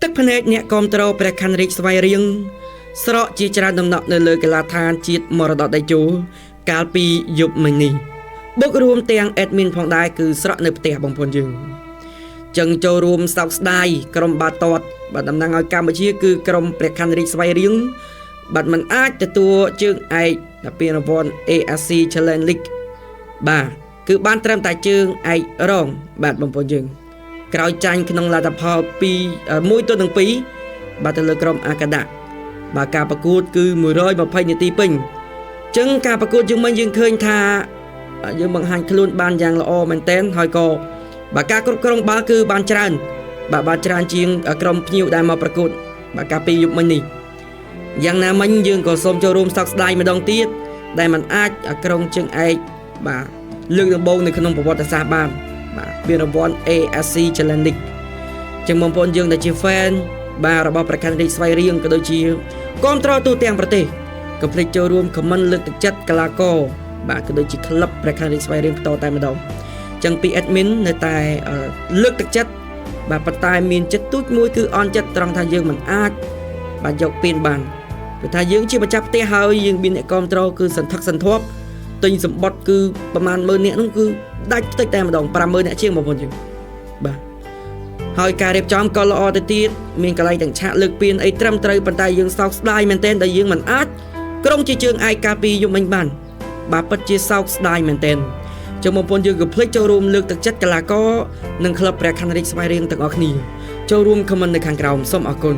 ទឹកភ្នែកអ្នកគាំទ្រព្រះខ័នរាជស្វ័យរៀងស្រកជាច្រើនដំណក់នៅលើកីឡាដ្ឋានជាតិមរតកតេជោកាលពីយប់មិញនេះបុករួមទាំងអេដមីនផងដែរគឺស្រក់នៅផ្ទះបងប្អូនយើងចឹងចូលរួមសោកស្ដាយក្រុមបាល់ទាត់បាទតំណាងឲ្យកម្ពុជាគឺក្រុមព្រះខ័នរាជស្វ័យរៀងបាទมันអាចទទួលជើងឯកដល់ពានរង្វាន់ AFC Challenge League បាទគឺបានត្រឹមតែជើងឯករងបាទបងប្អូនយើងក្រោយចាញ់ក្នុងលទ្ធផល1-2បាទទៅលើក្រុមអាកាដាបាទការប្រកួតគឺ120នាទីពេញចឹងការប្រកួតយើងមិញយើងឃើញថាយើងបង្ហាញខ្លួនបានយ៉ាងល្អមែនទែនហើយក៏បាទការគ្រប់គ្រងបាល់គឺបានច្រើនបាទបានច្រើនជាងក្រុមភ្ញៀវដែលមកប្រកួតបាទកាលពីយប់មិញនេះយ៉ាងណាមិញយើងក៏សូមចូលរួមសោកស្ដាយម្ដងទៀតដែលมันអាចក្រុងជើងឯកបាទលើកដំបូងនៅក្នុងប្រវត្តិសាស្ត្របានបាទពានរង្វាន់ AFC Challenge League ចឹងបងប្អូនយើងដែលជា fan បាទរបស់ព្រះខ័នរាជស្វ័យរៀងក៏ដូចជាគាំទ្រទូទាំងប្រទេសកុំភ្លេចចូលរួម comment លើកទឹកចិត្តកីឡាករបាទក៏ដូចជាក្លឹបព្រះខ័នរាជស្វ័យរៀងបន្តតែម្ដងចឹងពី admin នៅតែលើកទឹកចិត្តបាទប៉ុន្តែមានចិត្តទូចមួយគឺអន់ចិត្តត្រង់ថាយើងមិនអាចបាទយកពានបានព្រោះថាយើងជាម្ចាស់ផ្ទះហើយយើងមានអ្នកគាំទ្រគឺសន្ធឹកសន្ធាប់ទិញសម្បត្តិគឺប្រហែល10000នាក់នោះគឺដាច់ផ្ទៃតែម្ដង50000នាក់ជាងបងប្អូនយើងបាទហើយការរៀបចំក៏ល្អទៅទៀតមានកន្លែងទាំងឆាកលើកពានអីត្រឹមត្រូវប៉ុន្តែយើងសោកស្ដាយមែនទែនដែលយើងមិនអាចក្រុងជាជើងឯកកាលពីយប់មិញបានបាទពិតជាសោកស្ដាយមែនទែនចឹងបងប្អូនយើងកុំភ្លេចចូលរួមលើកទឹកចិត្តកីឡាករនិងក្លឹបព្រះខ័នរាជស្វ័យរៀងទាំងអស់គ្នាចូលរួម comment នៅខាងក្រោមសូមអរគុណ